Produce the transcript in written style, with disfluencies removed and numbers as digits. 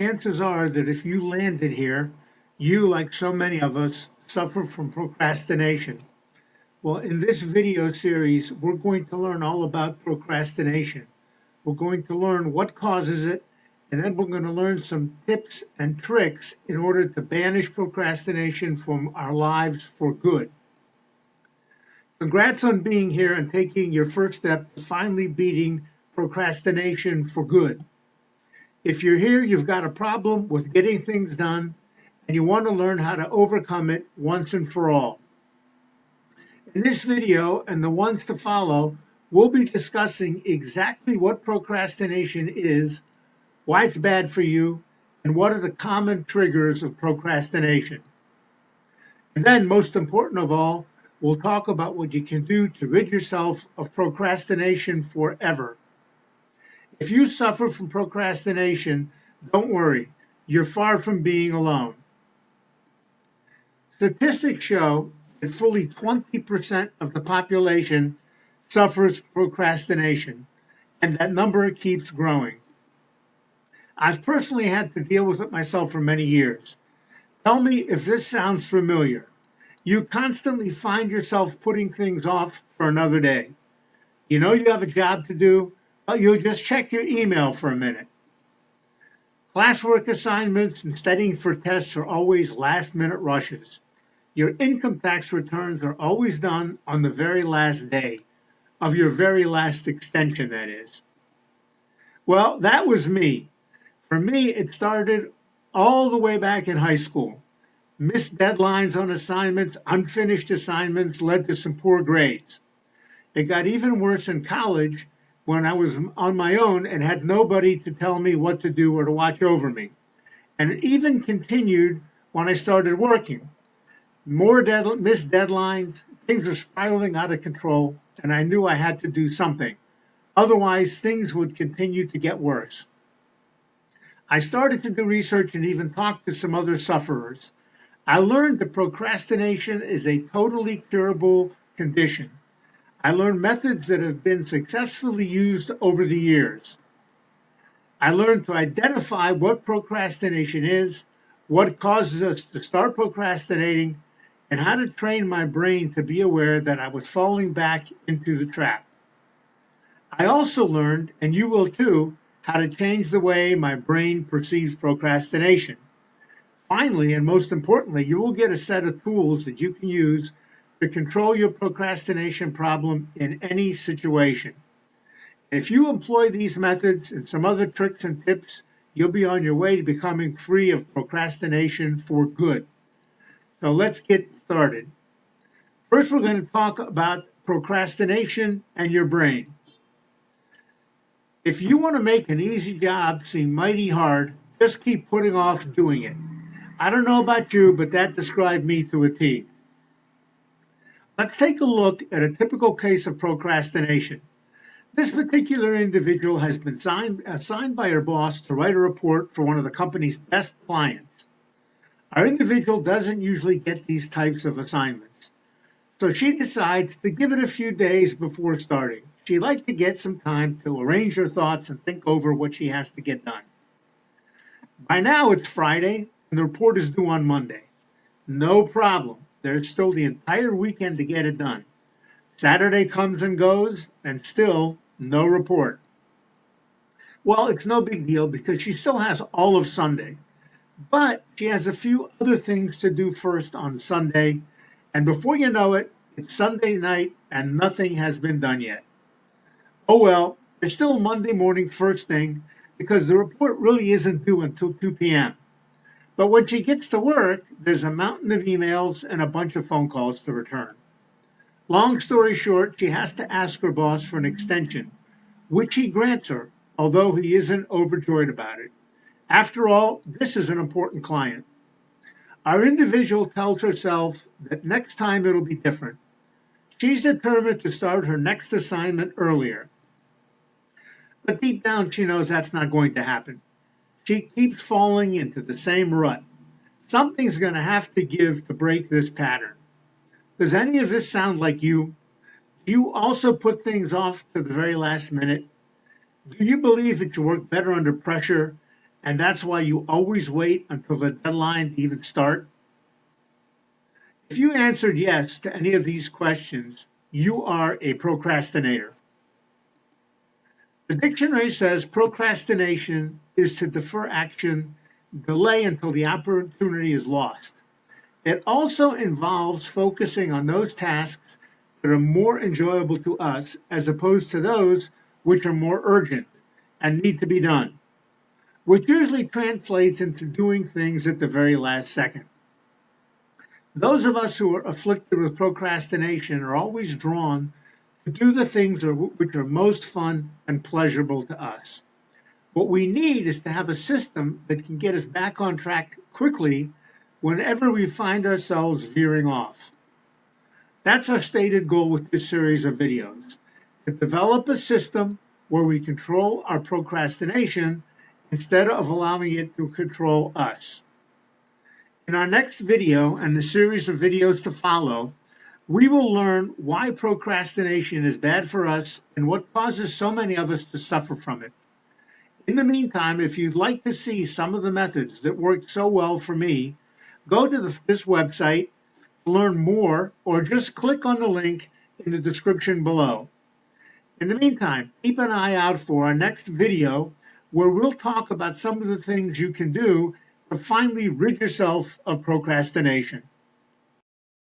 Chances are that if you landed here, you, like so many of us, suffer from procrastination. Well, in this video series, we're going to learn all about procrastination. We're going to learn what causes it, and then we're going to learn some tips and tricks in order to banish procrastination from our lives for good. Congrats on being here and taking your first step to finally beating procrastination for good. If you're here, you've got a problem with getting things done and you want to learn how to overcome it once and for all. In this video and the ones to follow, we'll be discussing exactly what procrastination is, why it's bad for you, and what are the common triggers of procrastination. And then, most important of all, we'll talk about what you can do to rid yourself of procrastination forever. If you suffer from procrastination, don't worry, you're far from being alone. Statistics show that fully 20% of the population suffers procrastination, and that number keeps growing. I've personally had to deal with it myself for many years. Tell me if this sounds familiar. You constantly find yourself putting things off for another day. You know you have a job to do, but you'll just check your email for a minute. Classwork assignments and studying for tests are always last-minute rushes. Your income tax returns are always done on the very last day of your very last extension, that is. Well, that was me. For me, it started all the way back in high school. Missed deadlines on assignments, unfinished assignments led to some poor grades. It got even worse in college when I was on my own and had nobody to tell me what to do or to watch over me. And it even continued when I started working. More missed deadlines, things were spiraling out of control, and I knew I had to do something. Otherwise, things would continue to get worse. I started to do research and even talk to some other sufferers. I learned that procrastination is a totally curable condition. I learned methods that have been successfully used over the years. I learned to identify what procrastination is, what causes us to start procrastinating, and how to train my brain to be aware that I was falling back into the trap. I also learned, and you will too, how to change the way my brain perceives procrastination. Finally, and most importantly, you will get a set of tools that you can use to control your procrastination problem in any situation. If you employ these methods and some other tricks and tips, you'll be on your way to becoming free of procrastination for good. So let's get started. First, we're going to talk about procrastination and your brain. If you want to make an easy job seem mighty hard, just keep putting off doing it. I don't know about you, but that described me to a T. Let's take a look at a typical case of procrastination. This particular individual has been assigned by her boss to write a report for one of the company's best clients. Our individual doesn't usually get these types of assignments, so she decides to give it a few days before starting. She'd like to get some time to arrange her thoughts and think over what she has to get done. By now it's Friday, and the report is due on Monday. No problem. There's still the entire weekend to get it done. Saturday comes and goes, and still no report. Well, it's no big deal because she still has all of Sunday. But she has a few other things to do first on Sunday, and before you know it, it's Sunday night and nothing has been done yet. Oh well, it's still Monday morning first thing because the report really isn't due until 2 p.m. But when she gets to work, there's a mountain of emails and a bunch of phone calls to return. Long story short, she has to ask her boss for an extension, which he grants her, although he isn't overjoyed about it. After all, this is an important client. Our individual tells herself that next time it'll be different. She's determined to start her next assignment earlier. But deep down, she knows that's not going to happen. She keeps falling into the same rut. Something's going to have to give to break this pattern. Does any of this sound like you? Do you also put things off to the very last minute? Do you believe that you work better under pressure and that's why you always wait until the deadline to even start? If you answered yes to any of these questions, you are a procrastinator. The dictionary says procrastination is to defer action, delay until the opportunity is lost. It also involves focusing on those tasks that are more enjoyable to us as opposed to those which are more urgent and need to be done, which usually translates into doing things at the very last second. Those of us who are afflicted with procrastination are always drawn to do the things which are most fun and pleasurable to us. What we need is to have a system that can get us back on track quickly whenever we find ourselves veering off. That's our stated goal with this series of videos, to develop a system where we control our procrastination instead of allowing it to control us. In our next video and the series of videos to follow, we will learn why procrastination is bad for us and what causes so many of us to suffer from it. In the meantime, if you'd like to see some of the methods that worked so well for me, go to this website to learn more or just click on the link in the description below. In the meantime, keep an eye out for our next video where we'll talk about some of the things you can do to finally rid yourself of procrastination.